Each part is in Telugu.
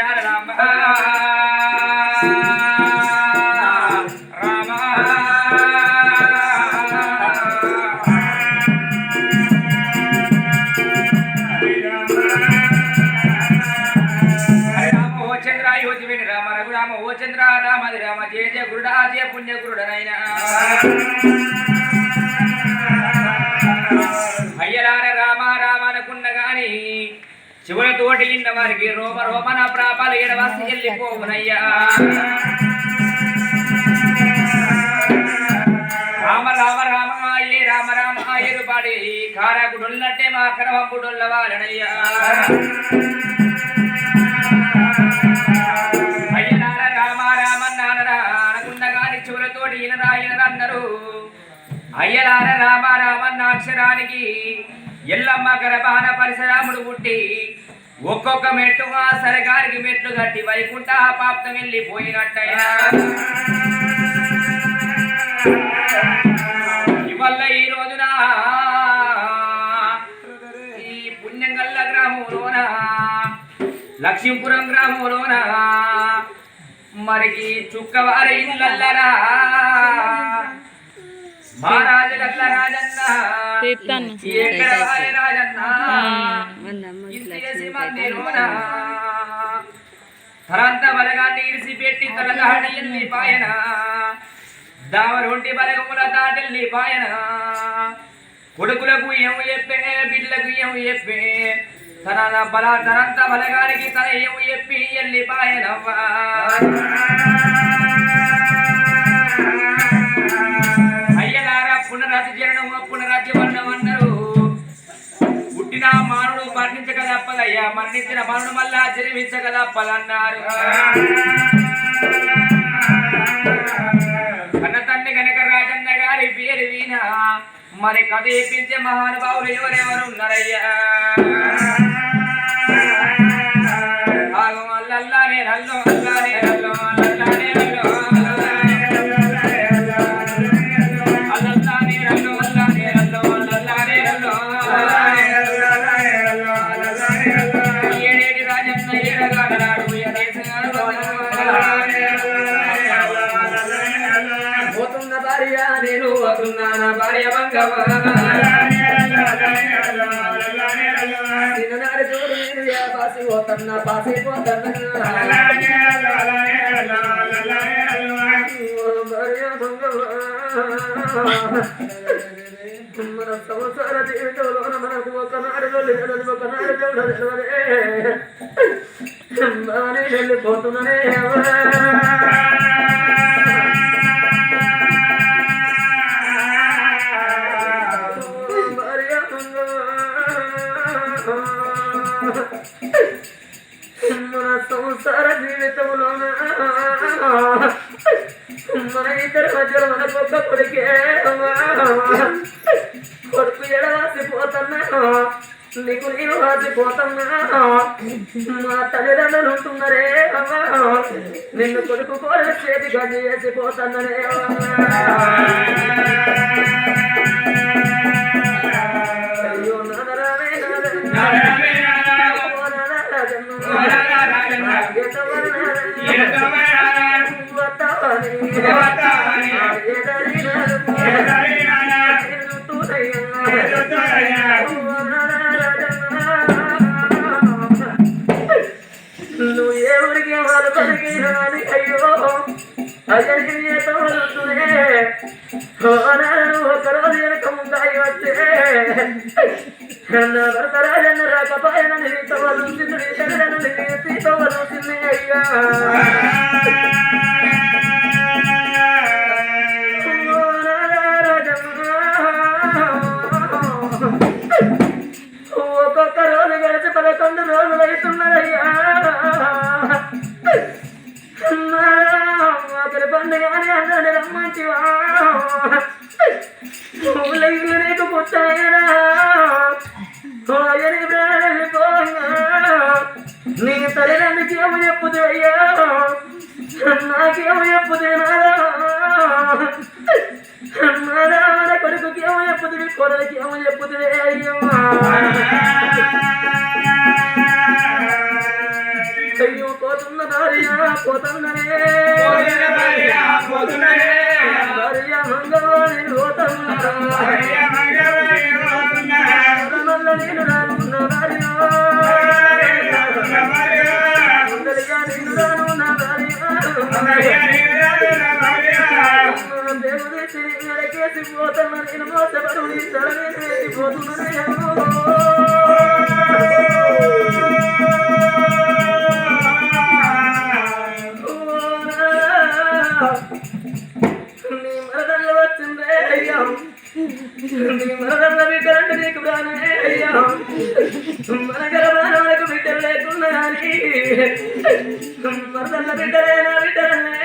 రామ రామ ఓ చంద్ర రామ రామ జయ జయ గురుడా జయ పుణ్య గురుడనైనా అయ్యలార రామ రామ అనుకున్న గాని శివులతోటి ఇన్న వారికి రోమ రోమన ప్రాపాలు ఎడవాసి వెళ్ళిపోవునయ్యా రామ రామ రామ ఏ రామ రామ ఎరుపాడి కారకుడున్నట్టే మా కరవంపుడుల్ల వాళ్ళనయ్యా అందరూ అయ్యలార రామ రామన్న అక్షరానికి ఎల్లమ్మ గర్భాన పరశురాముడు పుట్టి ఒక్కొక్క మెట్టు ఆ సరగారికి మెట్లు కట్టి వైకుంఠ పాప్తం వెళ్ళిపోయినట్టయినా ఇవల్ల ఈ రోజున ఈ పుణ్యంగల్ల గ్రామంలోన లక్ష్మీపురం గ్రామంలోన మరికి చుక్కవారి ఇళ్ళల్లరా మహారాజులట్ల రాజన్న ఎక్కడ వారి రాజన్న తరంత బలగాన్ని ఇడిసిపెట్టి తలగాడి ఎల్లి పాయన దావరొంటి బలగముల దాటెల్లి పాయన కొడుకులకు ఏమి చెప్పే బిడ్డలకు ఏమి చెప్పే తనంత బలగానికి తన ఏమి చెప్పి ఎల్లి పాయనవ్వా అయ్యలారా పునరాజ్య వర్ణం అన్నారు పుట్టిన మానవుడు మరణించక తప్పదయ్యా మరణించిన మానవుడు మళ్ళా జన్మించక తప్పదన్నారు కన్న తండ్రి కనుక రాజన్న గారి పేరు వీణ మరి కథ ఏపించే మహానుభావులు ఎవరెవరు ఉన్నారయ్యా అల్లల్లానే నల్లో అల్లానే నల్లో అల్లల్లానే నల్లో అల్లల్లానే నల్లో అల్లానే నల్లో అల్లల్లానే నల్లో ఏడేడి రాజన్న ఏడగాడరాడు పోతున్న భార్య నేను పోతున్నాన భార్య బంగవ చిన్ననాడు చూడు నేను పాసి పోతున్నా పాసి పోతున్నా మన సంసార జీవితంలో మనకు ఒకనాడు వెళ్ళిపోతున్నానే మన సంసార జీవితంలో మన ఇద్దరు మధ్యలో మనకొక్క కొడుకే కొడుకు ఎడవాసిపోతున్నా నీకు నేను వాసిపోతున్నా మా తల్లిదండ్రులు ఉంటున్నారే నిన్ను కొడుకు కోరిన చేతి గంజి వేసిపోతున్నారే అయ్యో నాదరామే నువ్వు ఏ ఊరికి వాళ్ళు పలికినాని అయ్యో అక్కడికి ఒకరోజు వెనక ముందాయి వచ్చే భర్త రాజన్న రాకపోయిన నీతవలు నీతవలు అయ్యా ఒక్కొక్క రోజు గడిచి 11 రోజులు అవుతున్నదయ్యా ఒకరి పండుగని అన్నది రమ్మంటివా ఊళ్ళో ఇల్లు నీకు పుట్టైనా వెళ్ళిపోయినా నీ తల్లిదండ్రులకి ఏమో చెప్పుదు అయ్యా నాకేమో చెప్పుదే నాదా మన కొడుకుకి ఏమో చెప్పుతుంది కొడులకి ఏమో చెప్పుతుంది అయ్యో అయ్యో భార్య పోతున్ననే భార్య మంగళవాణి పోతున్నా నేను రానున్న భార్య అందరిగా నేను రానున్న భార్య దేవుడి తిరిగి పోతున్నా నేను మోసపడు పోతున్నా నీ మరదల్లో వచ్చిందే అయ్యా నీ మరదల్ల బిడ్డలంటే నీకు ప్రాణమే అయ్యా మన గర్భాలకు బిడ్డలు లేకున్నా అని మరదల్ల బిడ్డలేనా బిడ్డలనే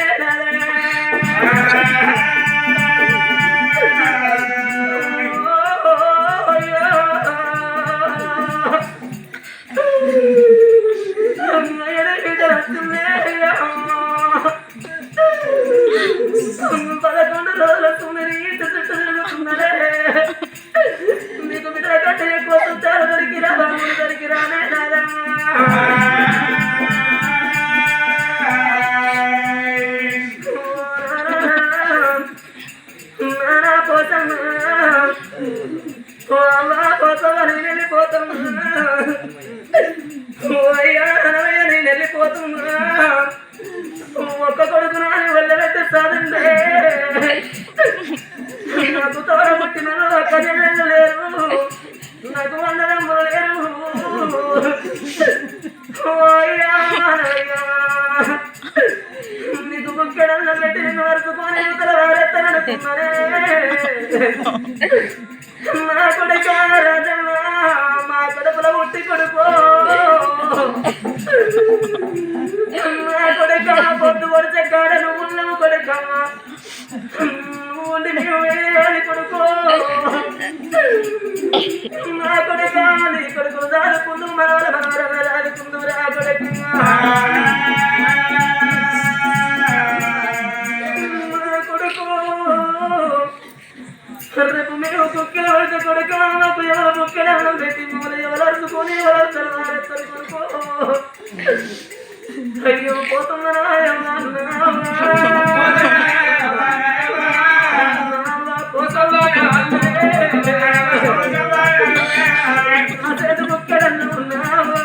బిడ్డలు వచ్చిందే అయ్యా 11 రోజుల సుందరి చుట్టున్నారే నీకు బిడ్డ కట్టే కోసం దొరికిరా బాబు దొరికిరానే నానా కోసం అమ్మా కోసం నేను వెళ్ళిపోతున్నా అయ్యా నేను వెళ్ళిపోతున్నా ఒక్క కొడుకు నాని వల్లబెట్టే సాధండే నాకు తోడ పుట్టిన ఒక్క జనాలు లేరు నాకు వందరమ్మలు లేరు నీకు ముఖ్యడన్న పెట్టిన వరకు కొని యువతల వారెత్తననుకున్నారే నా కొడుక రాజమ్మ మా కడుపులో పుట్టి కొడుకో కొడుక పొద్దు కొడితే కాడ నువ్వు ఉన్నావు కొడుక ఉండి నీవు వేయాలి కొడుకో నా కొడుక నీ కొడుకు దాడుకుందు మనవల మనవరగా దాడుకుందు రా కొడుకు కొడుకు రేపు మేము కుక్కలు పడితే కొడుక మాకు ఎవరు కుక్కలు పెట్టి మమ్మల్ని ఎవరు అరుచుకొని ఎవరు తెలవారెత్తరు కొడుకో అయ్యో పోతున్నా చేతు ముక్కడన్ను ఉన్నావా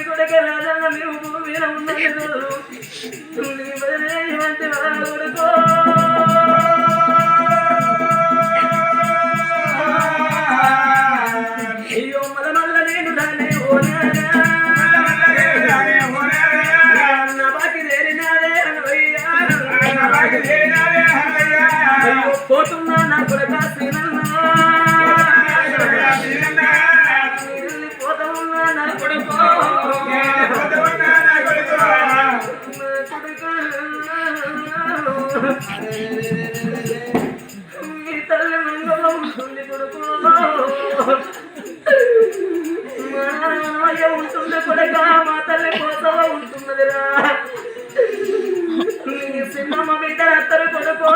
కొడుక రాజన్న మీరు భూమిలో ఉన్నది వంటి కొడుకో అయ్యో మల మల్ల నేను దాన్ని ఓనాడా నా బాకి దేరినాదే అనవయ్యా అయ్యో పోతున్నా నా కొడుక శ్రీనన్నా పోతున్నా నా కొడుకో మీ తల్లి మంగళ ఉంటుంది కొడుకు ఉంటుంది కొడుక మా తల్లి కోసవ ఉంటున్నదిరా నీ సిన్నమ్మ బిడ్డ అత్తరు కొడుకో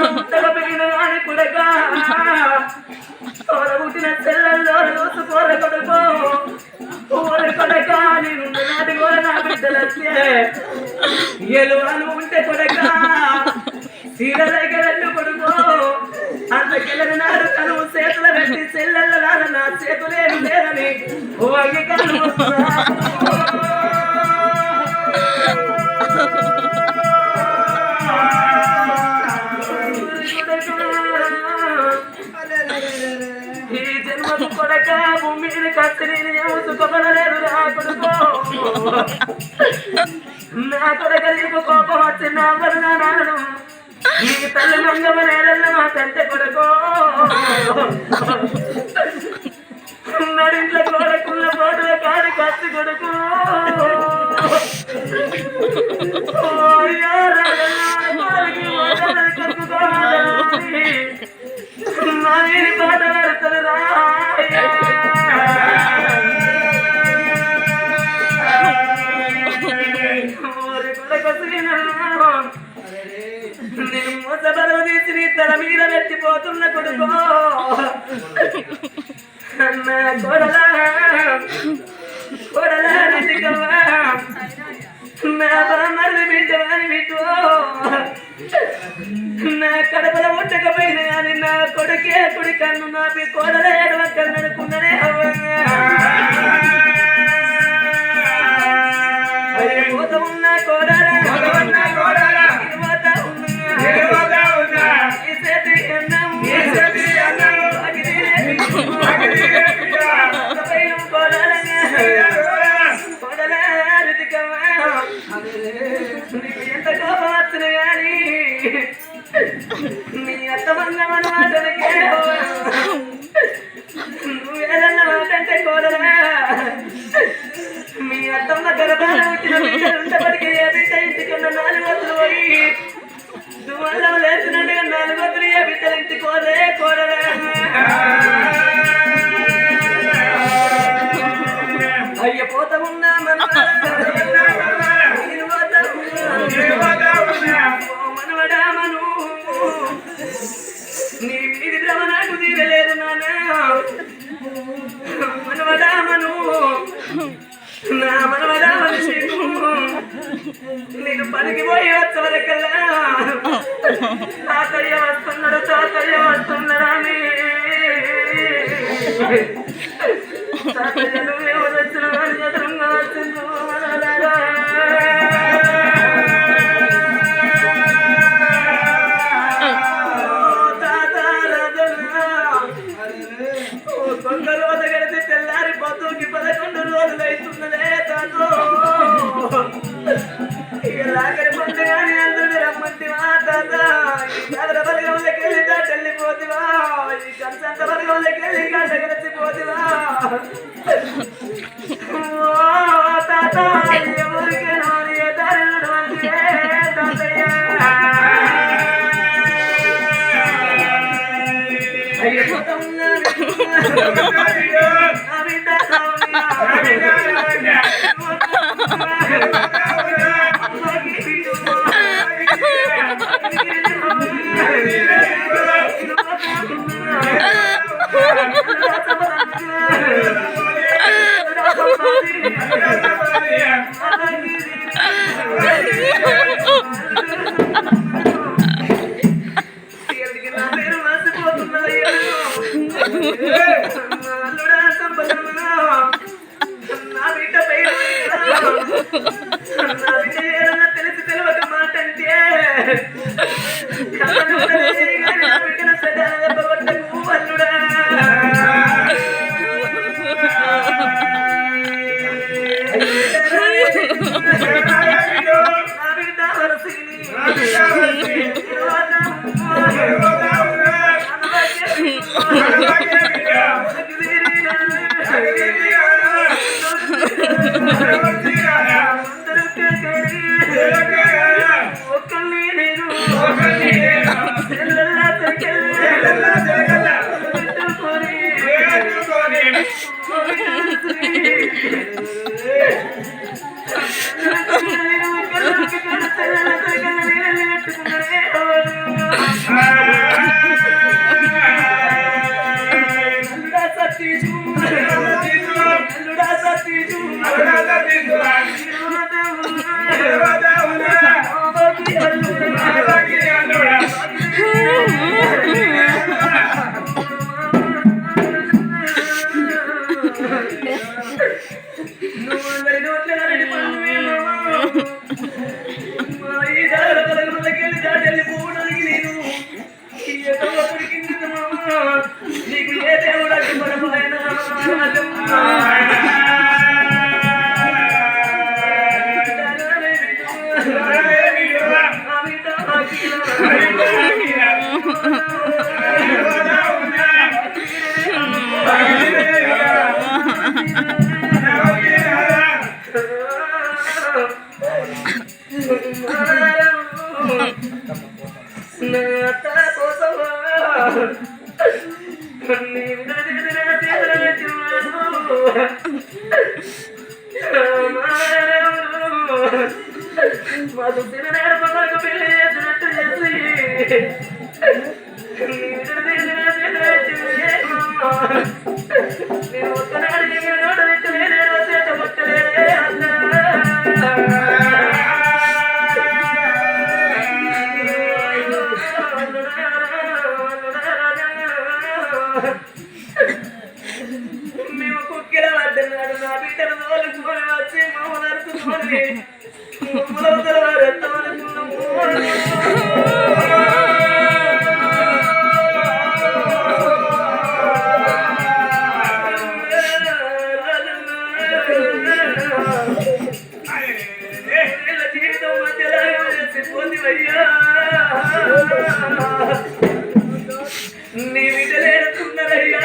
ముట్టగా పెరిగిన కానీ కొడుక తోడ పుట్టిన చెల్లెల్లో చూసుకోర కొడుకో ఓరి కొడుక నేను నాటి కూడా నా బిడ్డలచ్చే ఎలువను ఉంటే కొడుక సీడలెగలన్ను కొడుకో అంతకెళ్ళని నాడు కనువు చేతులు పెట్టి చెల్లెళ్ళ నా చేతులేం లేదని ఓ అంగీకారం ఈ జన్మకు కొడక భూమిని కత్తి నేను సుఖపడలేదు రా కొడుకో నా కొడక నీకు కోపం వచ్చిన నాడు నీ తల్లి మంగమ్మ నేలన్న మా తండ్రి కొడుకో నడింట్లో కొడుకున్న కోటల కాడి కత్తి కొడుకు నాని పాట పెడతారు రా నేను మోసబరవ తీసి నీ తల మీద పెట్టిపోతున్న కొడుకో అన్న కొడలా కొడలా నిజకవా నా బామర్ది బిడ్డవాని బిడ్డో నా కడపల ఉండకపోయినా కానీ నా కొడుకే కుడి కన్ను నాపి కోడలే ఎడవ కన్ననుకున్ననే పోత ఉన్న కోడల ఎంత కోపం వచ్చిన గాని నీ అత్తమన్న మన మాటలకే నువ్వేదన్న మాటంటే కోడలా మీ అత్తమ్మ గర్భాన పుట్టిన బిడ్డలు ఉండబడికి ఏ బిడ్డ ఇంటికున్న 4 వద్దులు పోయి దుమారం లేచినట్టుగా 4 వద్దులు ఏ బిడ్డలు ఇంటికి పోదే కోడలా అయ్య పోత ఉన్నా మనవడా మను నీ మీది భ్రమ నాకు తీరలేదు నానా మనవడా మను నా మనవడా మనిషి నేను పనికి పోయి వచ్చే వరకల్లా తాతయ్య వస్తున్నాడా అని తాతయ్యలు ఎవరు వచ్చిన వారి ఎదురుగా వచ్చిందో మనలారా రోజు గడిచి తెల్లారి పొద్దుకి 11 రోజులు అవుతున్నదే తాతో ఇక లాగరి పండు కానీ అందరూ రమ్మంటివా తాత ఈ కదర బలగంలోకి వెళ్ళి దాటెళ్ళిపోతివా ఈ కంచంత బలగంలోకి వెళ్ళి గడ్డ గడిచిపోతివా తాత ఎవరికైనా దారి నడవంటివే తాతయ్య అయ్యపోతా తెలిసి తెలియక మాట అంటే అల్లుడా నీకు ఏ దేవుడు అయ్యా నీ బిడ్డలేరుకున్నారయ్యా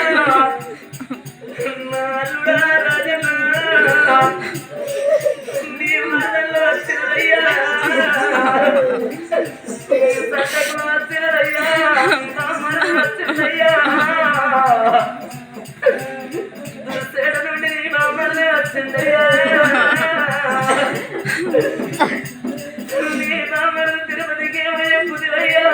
నా అల్లుడా రాజన్న నీ మాటల్లో వచ్చినయ్యా సట్టకు వచ్చినయ్యా నా మనసు వచ్చినయ్యా దుర్సేడ నుండి నీ మామల్ని వచ్చిందయ్యా నీ మామలు తిరుపతికి ఏమయ్యా పుదివయ్యా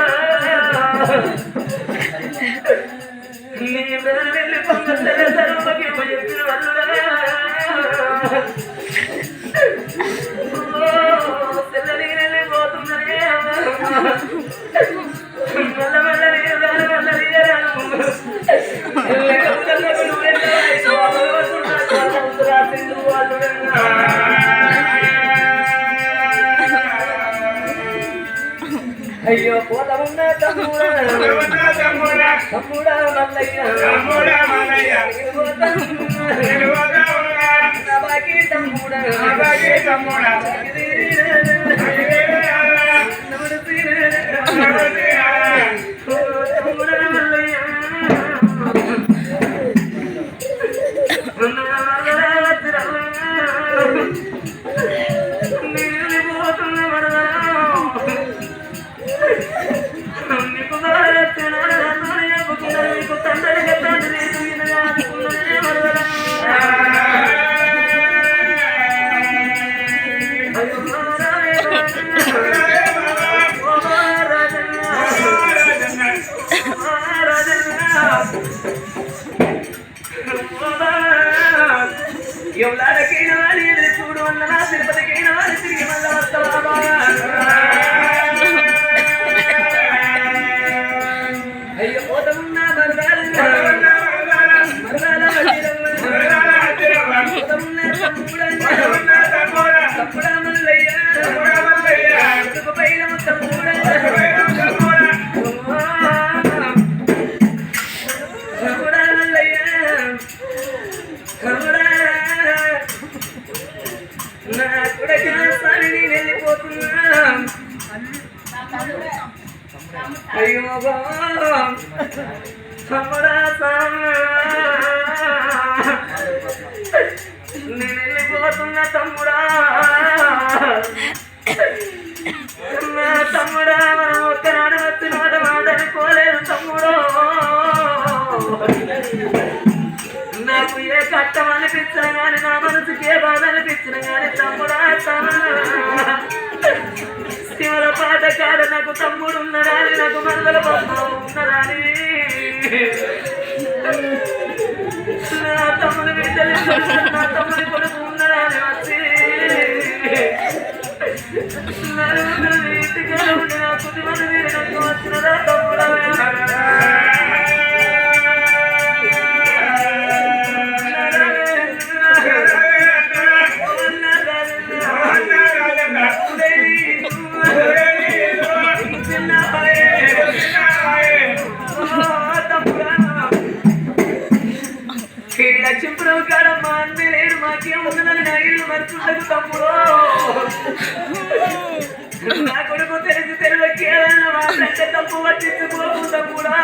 నీ వెళ్ళి పొంగసరే సర్వకి చెప్పిన వల్లుడా సెల్లని వెళ్ళిపోతుందనే మల్ల మల్ల నీరాలు మల్ల నీరాలు అయ్యో పోత ఉన్న తమ్ముడా మల్లయ్య బాకీ తమ్ముడా తమ్ముడా మల్లయ్య నీళ్ళు పోతున్న మరదరా నీకు నీకు తండ్రి తండ్రి మరదరా ఎవరికైనా వాడి చూడు వల్ల నా తిరుపతికైనా వాడి తిరిగి మళ్ళీ వస్తావా అయ్యో పోతమున్నా తమ్ముడా మల్లయ్య పైన తమ్ముడా తమ్ముడా మల్లయ్య తమ్ముడా నా కొడుకు సారి నేను వెళ్ళిపోతున్నా అయ్యో తమ్ముడా నేను వెళ్ళిపోతున్నా తమ్ముడా నా తమ్ముడా మనం ఒక్కనాడు వచ్చి మాట మాట్లాడుకోలేదు తమ్ముడు నాకు ఏ కష్టం అనిపించిన కానీ నా మనసుకి ఏ బాధ అనిపించిన కానీ తమ్ముడా శివల పాట కాడ నాకు తమ్ముడు ఉన్నడాని నాకు మందల బాబు ఉన్నడాని నా తమ్ముడు బిడ్డలు నా తమ్ముడి కొడుకు ఉన్నడాని వచ్చి ఇంటికి ఉండి నా కొద్ది మంది నాకు వచ్చినదా తమ్ముడా లక్ష్మీపురం కాడ మా అన్న లేడు మాకేం ఉన్నదని నా ఇల్లు మరుచుండదు తమ్ముడు నా కొడుకు తెలిసి తెలివకి ఏదన్నా మాట్లాడితే తప్పు పట్టించుకోకు తమ్ముడా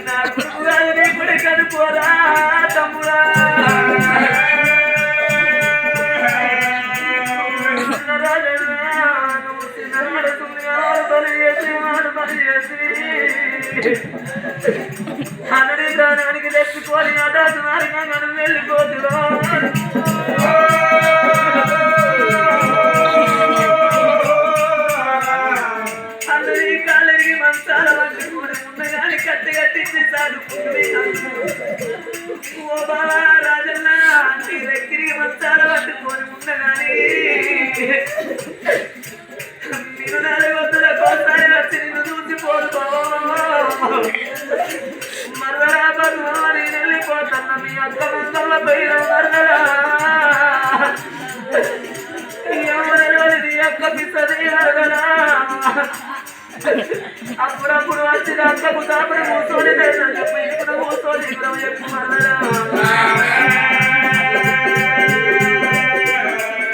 నా కొడుకు కాదు నీ కొడుకు అనుకోరా తమ్ముడా అన్నడి ప్రాణానికి తెచ్చుకొని అటాసు మార్గంగా మనం వెళ్ళిపోతున్నాం అందరి కాళ్ళకి మంచాల పట్టుకొని ఉన్నగాని కట్టి కట్టించి సాడుకుంటుంది ఓ బాబా రాజన్న నీ దగ్గరికి మంచాల పట్టుకొని ఉన్నగాని నేను 4 వద్దులకోసారి వచ్చి నిన్ను చూసిపోదు మరదరా భగవాని వెళ్ళిపోతున్న మీ అక్క మందల పైన మరదరా ఎవరిలోని అక్క పిసది మరదరా అప్పుడప్పుడు వచ్చిన అక్కకు తాపడి కూర్చొని చెప్పి ఇప్పుడు కూర్చొని చెప్పు మరదరా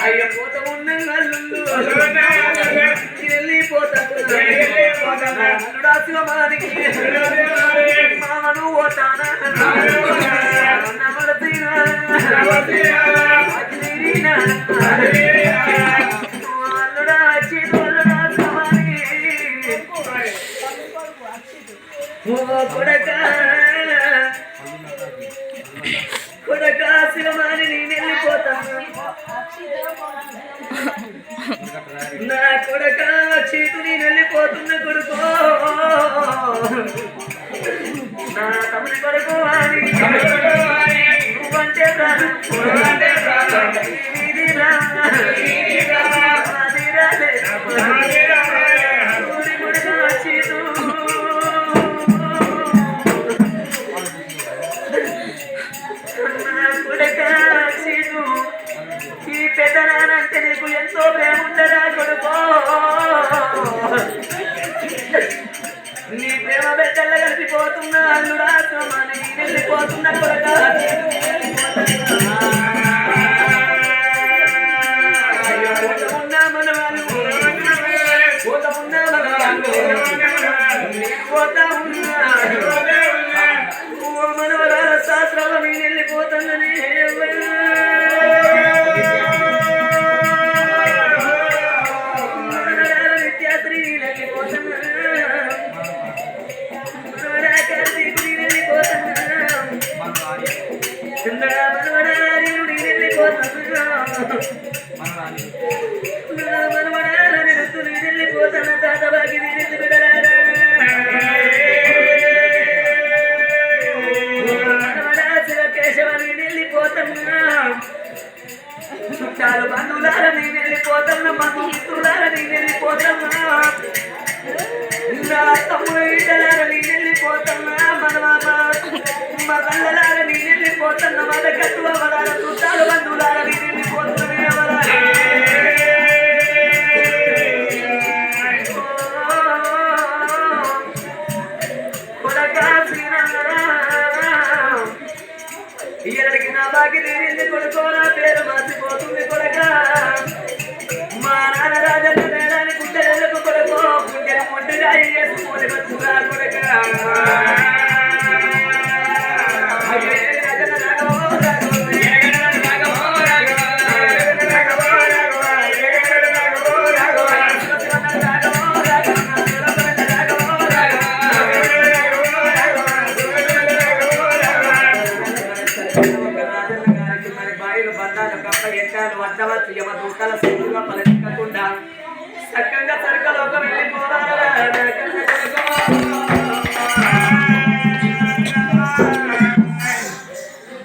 అయ్య పోత ఉన్న ఓ కొడకా కొడకా శివమాని నేను వెళ్ళిపోతాను నా కొడక చీకు నేను వెళ్ళిపోతున్న కొడుకో నా తమ్ముడి కొడుకు అని నువ్వంటే చీతు నా కొడక చీతు ఈ పెద్దనానంటే నీకు ఎంతో ప్రేమ ఉండరా కొడుకో నీ ప్రేమ బిడ్డల్లో కలిసిపోతున్నా అల్లుడా స్వామి వెళ్ళిపోతున్నా కొడక పోతమున్నా మనవాళ్ళు పోతమున్నా మనవాళ్ళు పోతా ఉన్నా ఓ మనవరాల శాస్త్రంలో నేను వెళ్ళిపోతానని చుట్టాలు బంధువులారా నేను వెళ్ళిపోతున్నా బంధుమిత్రులారా నేను వెళ్ళిపోతున్నా నా తమ్ముడు ఈటలారా నేను వెళ్ళిపోతున్నా మా కళ్ళలారా నేను వెళ్ళిపోతున్నా మన కట్టువ వరాల చుట్టాలు బంధువులారా నేను వెళ్ళిపోతున్నా కొడకా శ్రీరంగరా ఇయ్యడికి నా బాకి తీరింది కొడుకో నా పేరు మర్చిపోతుంది కొడక మా నాన్న రాజన్న నేరాని గుండెలకు కొడుకో గుండెను మొండిగా వేసుకొని వచ్చుగా కొడక చక్కగా సరికలోకి వెళ్ళిపోవాలా